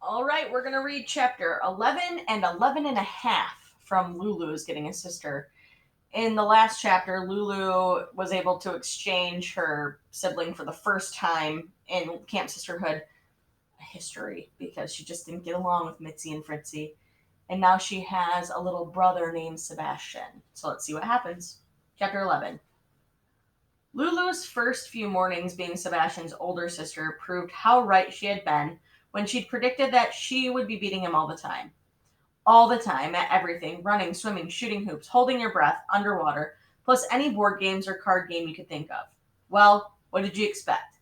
All right, we're going to read chapter 11 and 11 and a half from Lulu's Getting a Sister. In the last chapter, Lulu was able to exchange her sibling for the first time in Camp Sisterhood history because she just didn't get along with Mitzi and Fritzy. And now she has a little brother named Sebastian. So let's see what happens. Chapter 11. Lulu's first few mornings being Sebastian's older sister proved how right she had been when she'd predicted that she would be beating him all the time. All the time, at everything running, swimming, shooting hoops, holding your breath, underwater, plus any board games or card game you could think of. Well, what did you expect?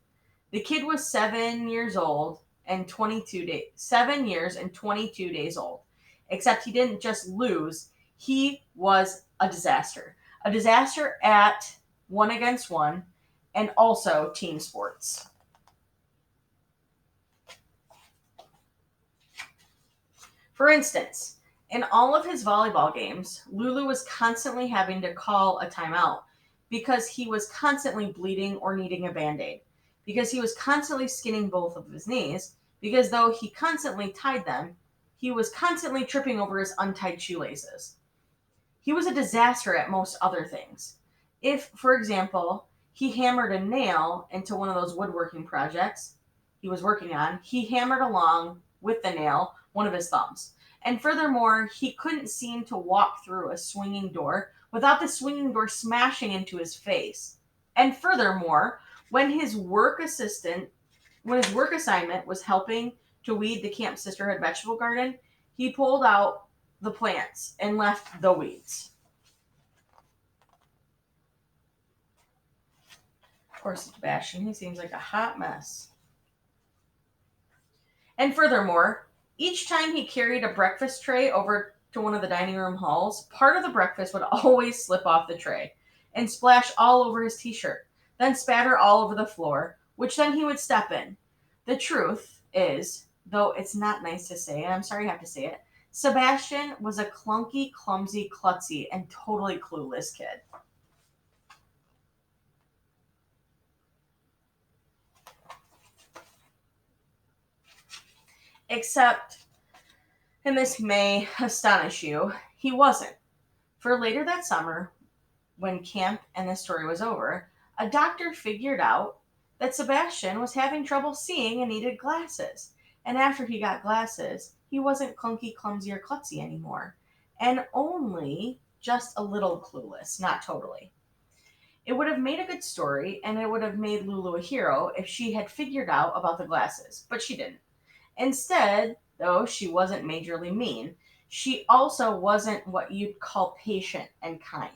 The kid was 7 years old and 22 days. 7 years and 22 days old. Except he didn't just lose, he was a disaster. A disaster at one against one and also team sports. For instance, in all of his volleyball games, Lulu was constantly having to call a timeout because he was constantly bleeding or needing a band aid, because he was constantly skinning both of his knees, because though he constantly tied them, he was constantly tripping over his untied shoelaces. He was a disaster at most other things. If, for example, he hammered a nail into one of those woodworking projects he was working on, he hammered along with the nail one of his thumbs. And furthermore, he couldn't seem to walk through a swinging door without the swinging door smashing into his face. And furthermore, when his work assistant, when his work assignment was helping to weed the Camp Sisterhood vegetable garden, he pulled out the plants and left the weeds. Of course, Sebastian, he seems like a hot mess. And furthermore, each time he carried a breakfast tray over to one of the dining room halls, part of the breakfast would always slip off the tray and splash all over his t shirt, then spatter all over the floor, which then he would step in. The truth is, though it's not nice to say, and I'm sorry I have to say it, Sebastian was a clunky, clumsy, klutzy, and totally clueless kid. Except, and this may astonish you, he wasn't. For later that summer, when camp and the story was over, a doctor figured out that Sebastian was having trouble seeing and needed glasses. And after he got glasses, he wasn't clunky, clumsy, or klutzy anymore. And only just a little clueless, not totally. It would have made a good story, and it would have made Lulu a hero if she had figured out about the glasses, but she didn't. Instead, though she wasn't majorly mean, she also wasn't what you'd call patient and kind.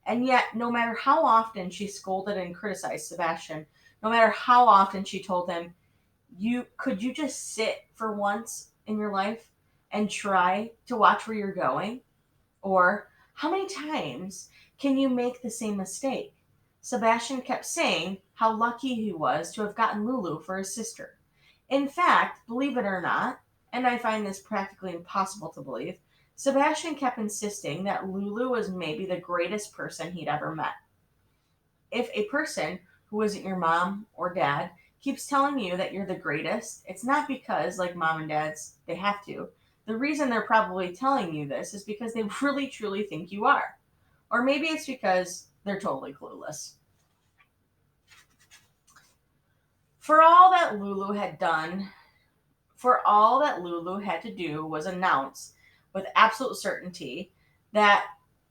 And yet, no matter how often she scolded and criticized Sebastian, no matter how often she told him, you just sit for once in your life and try to watch where you're going? Or how many times can you make the same mistake? Sebastian kept saying how lucky he was to have gotten Lulu for his sister. In fact, believe it or not, and I find this practically impossible to believe, Sebastian kept insisting that Lulu was maybe the greatest person he'd ever met. If a person who isn't your mom or dad keeps telling you that you're the greatest, it's not because, like mom and dads, they have to. The reason they're probably telling you this is because they really truly think you are. Or maybe it's because they're totally clueless. For all that Lulu had done, for all that Lulu had to do was announce with absolute certainty that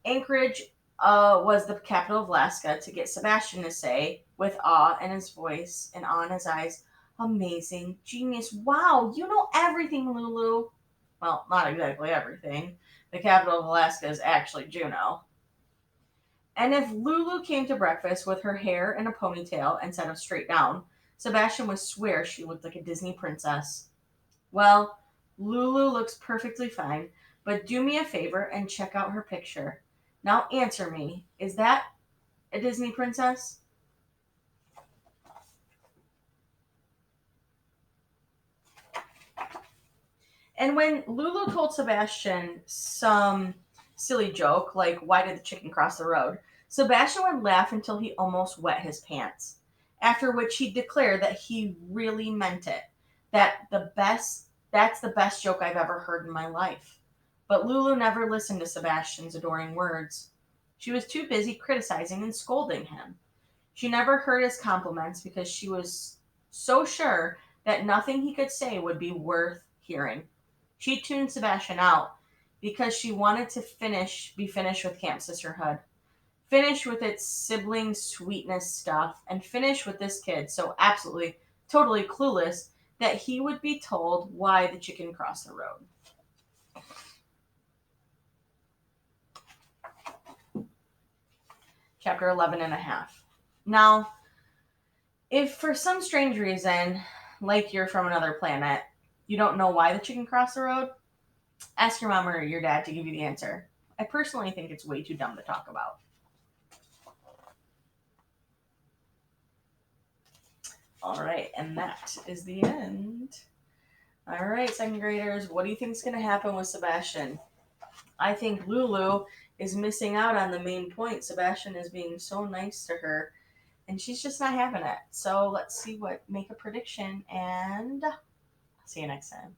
Anchorage was the capital of Alaska to get Sebastian to say, with awe in his voice and awe in his eyes, amazing, genius, wow, you know everything, Lulu. Well, not exactly everything. The capital of Alaska is actually Juneau. And if Lulu came to breakfast with her hair in a ponytail instead of straight down, Sebastian would swear she looked like a Disney princess. Well, Lulu looks perfectly fine, but do me a favor and check out her picture. Now answer me. Is that a Disney princess? And when Lulu told Sebastian some silly joke, like, why did the chicken cross the road? Sebastian would laugh until he almost wet his pants. After which he declared that he really meant it. That the best That's the best joke I've ever heard in my life. But Lulu never listened to Sebastian's adoring words. She was too busy criticizing and scolding him. She never heard his compliments because she was so sure that nothing he could say would be worth hearing. She tuned Sebastian out because she wanted to be finished with Camp Sisterhood, finish with its sibling sweetness stuff, and finish with this kid so absolutely, totally clueless that he would be told why the chicken crossed the road. Chapter 11 and a half. Now, if for some strange reason, like you're from another planet, you don't know why the chicken crossed the road, ask your mom or your dad to give you the answer. I personally think it's way too dumb to talk about. All right, and that is the end. All right, second graders, what do you think is going to happen with Sebastian? I think Lulu is missing out on the main point. Sebastian is being so nice to her, and she's just not having it. So let's make a prediction, and see you next time.